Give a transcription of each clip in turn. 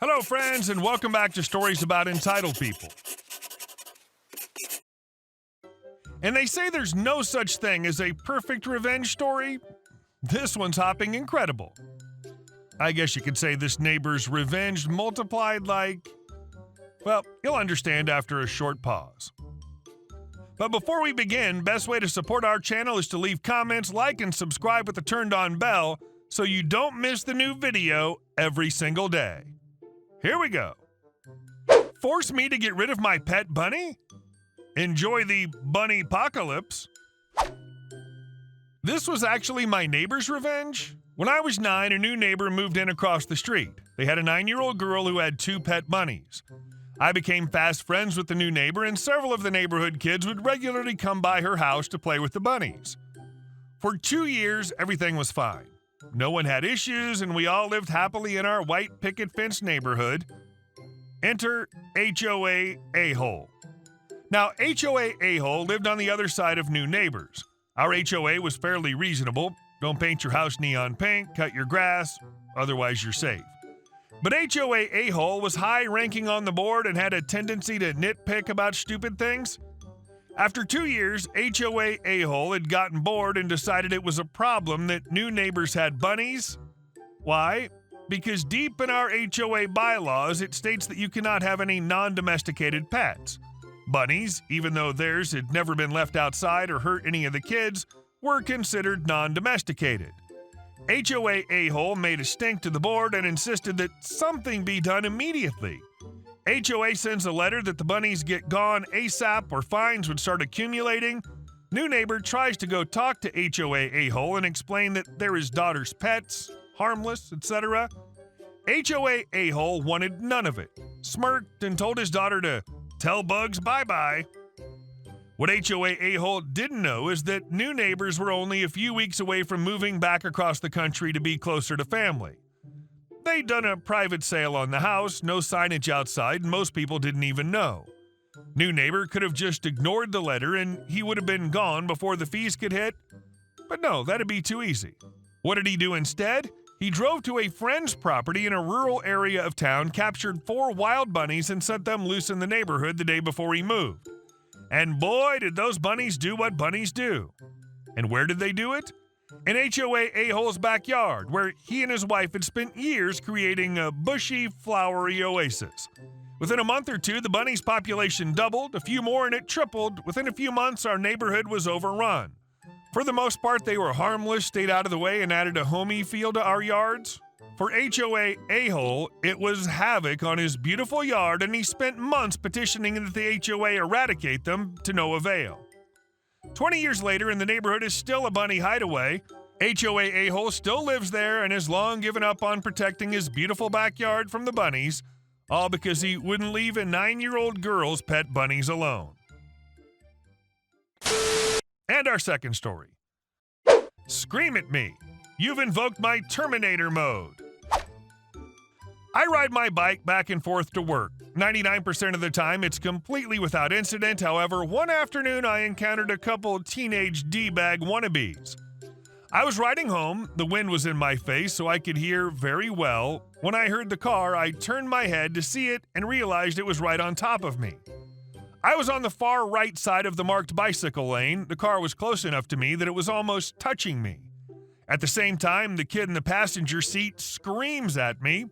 Hello, friends, and welcome back to Stories About Entitled People. And they say there's no such thing as a perfect revenge story. This one's hopping incredible. I guess you could say this neighbor's revenge multiplied like... Well, you'll understand after a short pause. But before we begin, best way to support our channel is to leave comments, like, and subscribe with the turned-on bell so you don't miss the new video every single day. Here we go. Force me to get rid of my pet bunny? Enjoy the bunny apocalypse. This was actually my neighbor's revenge. When I was 9, a new neighbor moved in across the street. They had a 9-year-old girl who had 2 pet bunnies. I became fast friends with the new neighbor, and several of the neighborhood kids would regularly come by her house to play with the bunnies. For 2 years, everything was fine. No one had issues, and we all lived happily in our white picket fence neighborhood. Enter HOA a-hole. Now, HOA a-hole lived on the other side of new neighbors. Our HOA was fairly reasonable. Don't paint your house neon pink, cut your grass, otherwise you're safe. But HOA a-hole was high-ranking on the board and had a tendency to nitpick about stupid things. After 2 years, HOA a-hole had gotten bored and decided it was a problem that new neighbors had bunnies. Why? Because deep in our HOA bylaws, it states that you cannot have any non-domesticated pets. Bunnies, even though theirs had never been left outside or hurt any of the kids, were considered non-domesticated. HOA a-hole made a stink to the board and insisted that something be done immediately. HOA sends a letter that the bunnies get gone ASAP or fines would start accumulating. New neighbor tries to go talk to HOA a-hole and explain that they're his daughter's pets, harmless, etc. HOA a-hole wanted none of it, smirked and told his daughter to tell bugs bye-bye. What HOA a-hole didn't know is that new neighbors were only a few weeks away from moving back across the country to be closer to family. They'd done a private sale on the house, no signage outside, and most people didn't even know. New neighbor could have just ignored the letter and he would have been gone before the fees could hit. But no, that'd be too easy. What did he do instead? He drove to a friend's property in a rural area of town, captured 4 wild bunnies, and set them loose in the neighborhood the day before he moved. And boy, did those bunnies do what bunnies do. And where did they do it? In HOA a-hole's backyard, where he and his wife had spent years creating a bushy, flowery oasis. Within a month or two, the bunnies' population doubled, a few more, and it tripled. Within a few months, our neighborhood was overrun. For the most part, they were harmless, stayed out of the way, and added a homey feel to our yards. For HOA a-hole, it was havoc on his beautiful yard, and he spent months petitioning that the HOA eradicate them to no avail. 20 years later, and the neighborhood is still a bunny hideaway. HOA a-hole still lives there and has long given up on protecting his beautiful backyard from the bunnies, all because he wouldn't leave a 9-year-old girl's pet bunnies alone. And our second story. Scream at me. You've invoked my Terminator mode. I ride my bike back and forth to work. 99% of the time, it's completely without incident. However, one afternoon, I encountered a couple teenage D-bag wannabes. I was riding home. The wind was in my face, so I could hear very well. When I heard the car, I turned my head to see it and realized it was right on top of me. I was on the far right side of the marked bicycle lane. The car was close enough to me that it was almost touching me. At the same time, the kid in the passenger seat screams at me.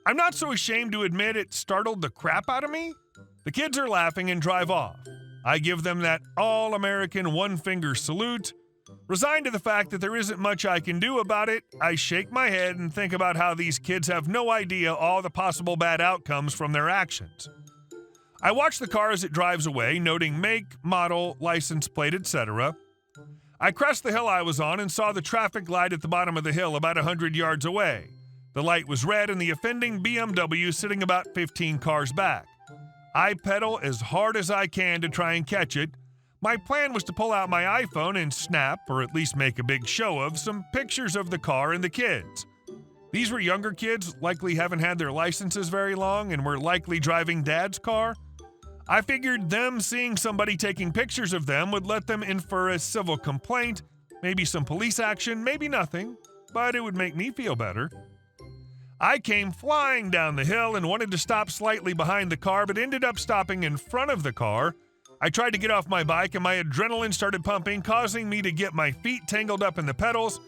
I'm not so ashamed to admit it startled the crap out of me. The kids are laughing and drive off. I give them that all-American one-finger salute. Resigned to the fact that there isn't much I can do about it, I shake my head and think about how these kids have no idea all the possible bad outcomes from their actions. I watch the car as it drives away, noting make, model, license plate, etc. I crest the hill I was on and saw the traffic light at the bottom of the hill about 100 yards away. The light was red and the offending BMW sitting about 15 cars back. I pedal as hard as I can to try and catch it. My plan was to pull out my iPhone and snap, or at least make a big show of, some pictures of the car and the kids. These were younger kids, likely haven't had their licenses very long and were likely driving Dad's car. I figured them seeing somebody taking pictures of them would let them infer a civil complaint, maybe some police action, maybe nothing, but it would make me feel better. I came flying down the hill and wanted to stop slightly behind the car, but ended up stopping in front of the car. I tried to get off my bike and my adrenaline started pumping, causing me to get my feet tangled up in the pedals.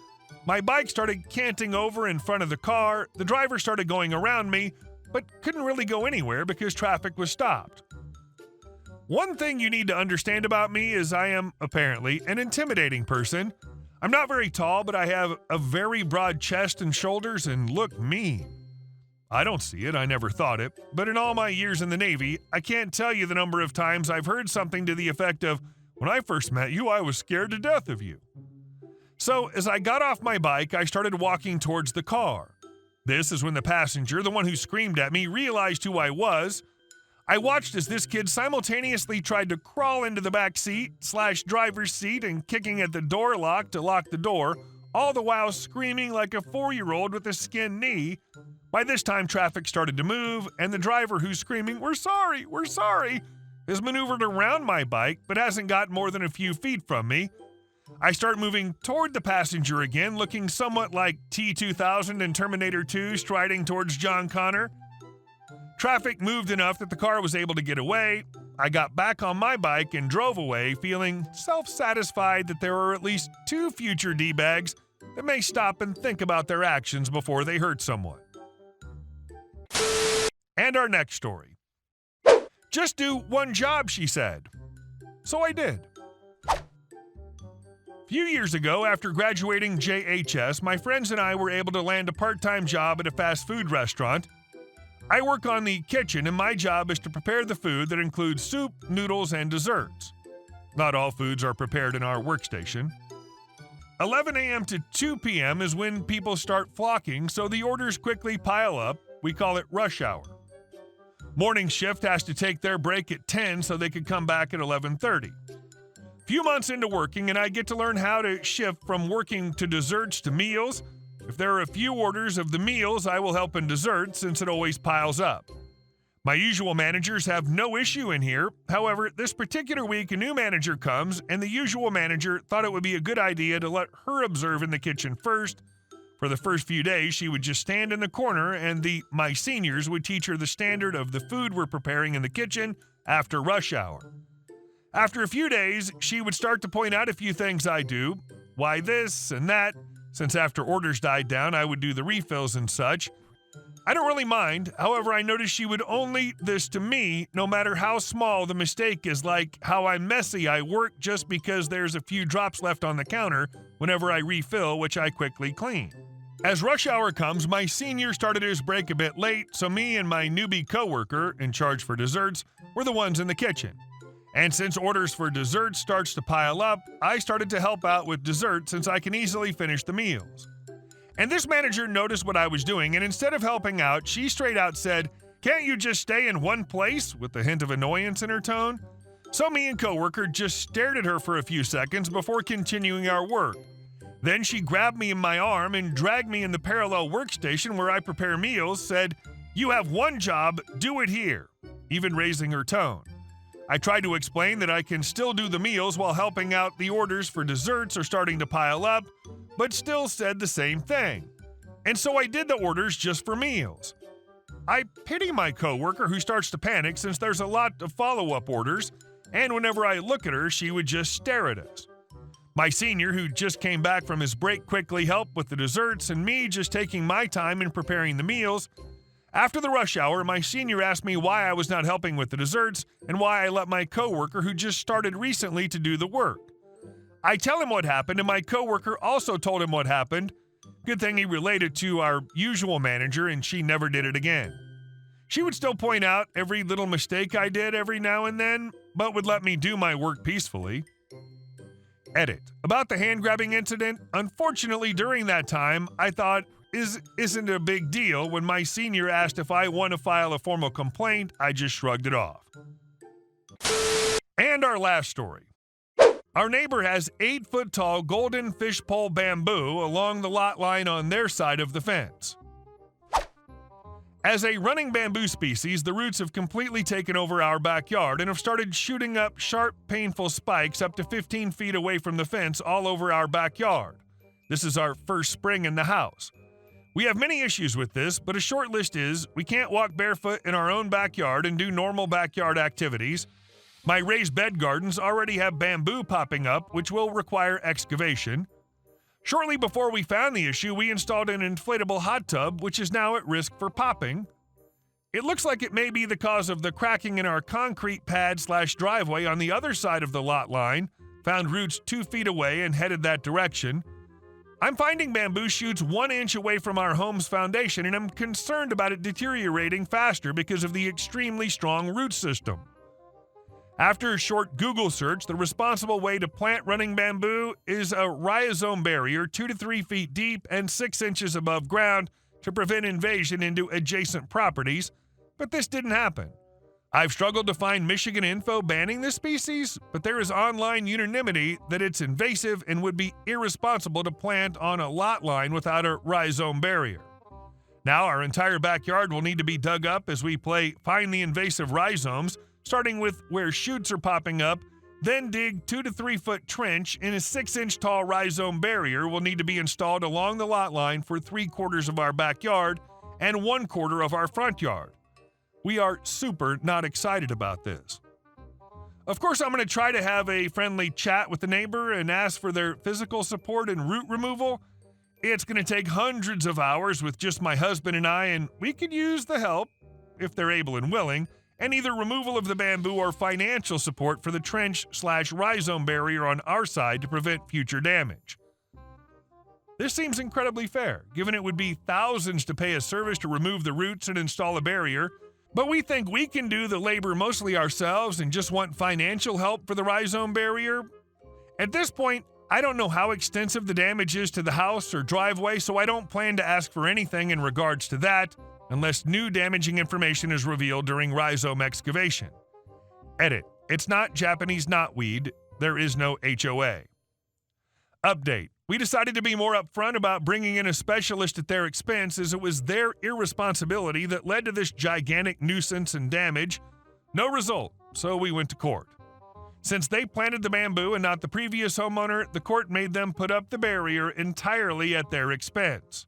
My bike started canting over in front of the car. The driver started going around me, but couldn't really go anywhere because traffic was stopped. One thing you need to understand about me is I am, apparently, an intimidating person. I'm not very tall, but I have a very broad chest and shoulders and look mean. I don't see it, I never thought it, but in all my years in the Navy, I can't tell you the number of times I've heard something to the effect of, "When I first met you, I was scared to death of you." So, as I got off my bike, I started walking towards the car. This is when the passenger, the one who screamed at me, realized who I was. I watched as this kid simultaneously tried to crawl into the back seat/driver's seat and kicking at the door lock to lock the door, all the while screaming like a 4-year-old with a skinned knee. By this time, traffic started to move, and the driver who's screaming, we're sorry," has maneuvered around my bike, but hasn't got more than a few feet from me. I start moving toward the passenger again, looking somewhat like T-2000 in Terminator 2 striding towards John Connor. Traffic moved enough that the car was able to get away. I got back on my bike and drove away, feeling self-satisfied that there are at least 2 future D-bags that may stop and think about their actions before they hurt someone. And our next story. Just do one job, she said. So I did. A few years ago, after graduating JHS, my friends and I were able to land a part-time job at a fast food restaurant. I work on the kitchen, and my job is to prepare the food that includes soup, noodles, and desserts. Not all foods are prepared in our workstation. 11 a.m. to 2 p.m. is when people start flocking, so the orders quickly pile up. We call it rush hour. Morning shift has to take their break at 10 so they could come back at 11:30. Few months into working, and I get to learn how to shift from working to desserts to meals. If there are a few orders of the meals, I will help in desserts since it always piles up. My usual managers have no issue in here. However, this particular week, a new manager comes, and the usual manager thought it would be a good idea to let her observe in the kitchen first. For the first few days, she would just stand in the corner, and my seniors would teach her the standard of the food we're preparing in the kitchen after rush hour. After a few days, she would start to point out a few things I do, why this and that. Since after orders died down, I would do the refills and such. I don't really mind. However, I noticed she would only this to me, no matter how small the mistake is, like how I'm messy I work just because there's a few drops left on the counter whenever I refill, which I quickly clean. As rush hour comes, my senior started his break a bit late, so me and my newbie coworker, in charge for desserts, were the ones in the kitchen. And since orders for desserts starts to pile up, I started to help out with dessert since I can easily finish the meals. And this manager noticed what I was doing, and instead of helping out, she straight out said, "Can't you just stay in one place?" with a hint of annoyance in her tone. So me and coworker just stared at her for a few seconds before continuing our work. Then she grabbed me in my arm and dragged me in the parallel workstation where I prepare meals, said, "You have one job, do it here," even raising her tone. I tried to explain that I can still do the meals while helping out the orders for desserts are starting to pile up, but still said the same thing. And so I did the orders just for meals. I pity my coworker who starts to panic since there's a lot of follow-up orders, and whenever I look at her, she would just stare at us. My senior, who just came back from his break, quickly helped with the desserts, and me just taking my time in preparing the meals. After the rush hour, my senior asked me why I was not helping with the desserts and why I let my coworker, who just started recently, to do the work. I tell him what happened, and my coworker also told him what happened. Good thing he related to our usual manager, and she never did it again. She would still point out every little mistake I did every now and then, but would let me do my work peacefully. Edit. About the hand-grabbing incident, unfortunately during that time, I thought, isn't a big deal. When my senior asked if I want to file a formal complaint, I just shrugged it off. And our last story. Our neighbor has 8-foot-tall golden fishpole bamboo along the lot line on their side of the fence. As a running bamboo species, the roots have completely taken over our backyard and have started shooting up sharp, painful spikes up to 15 feet away from the fence all over our backyard. This is our first spring in the house. We have many issues with this, but a short list is we can't walk barefoot in our own backyard and do normal backyard activities. My raised bed gardens already have bamboo popping up, which will require excavation. Shortly before we found the issue, we installed an inflatable hot tub, which is now at risk for popping. It looks like it may be the cause of the cracking in our concrete pad/driveway on the other side of the lot line, found roots 2 feet away and headed that direction. I'm finding bamboo shoots 1 inch away from our home's foundation, and I'm concerned about it deteriorating faster because of the extremely strong root system. After a short Google search, the responsible way to plant running bamboo is a rhizome barrier 2 to 3 feet deep and 6 inches above ground to prevent invasion into adjacent properties, but this didn't happen. I've struggled to find Michigan info banning this species, but there is online unanimity that it's invasive and would be irresponsible to plant on a lot line without a rhizome barrier. Now our entire backyard will need to be dug up as we play Find the Invasive Rhizomes, starting with where shoots are popping up, then dig 2 to 3 foot trench and a 6-inch tall rhizome barrier will need to be installed along the lot line for 3/4 of our backyard and 1/4 of our front yard. We are super not excited about this. Of course, I'm going to try to have a friendly chat with the neighbor and ask for their physical support and root removal. It's going to take hundreds of hours with just my husband and I, and we could use the help, if they're able and willing, and either removal of the bamboo or financial support for the trench/rhizome barrier on our side to prevent future damage. This seems incredibly fair, given it would be thousands to pay a service to remove the roots and install a barrier, but we think we can do the labor mostly ourselves and just want financial help for the rhizome barrier. At this point, I don't know how extensive the damage is to the house or driveway, so I don't plan to ask for anything in regards to that, unless new damaging information is revealed during rhizome excavation. Edit. It's not Japanese knotweed. There is no HOA. Update. We decided to be more upfront about bringing in a specialist at their expense, as it was their irresponsibility that led to this gigantic nuisance and damage. No result, so we went to court. Since they planted the bamboo and not the previous homeowner, the court made them put up the barrier entirely at their expense.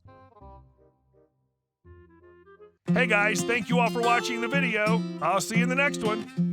Hey guys, thank you all for watching the video. I'll see you in the next one.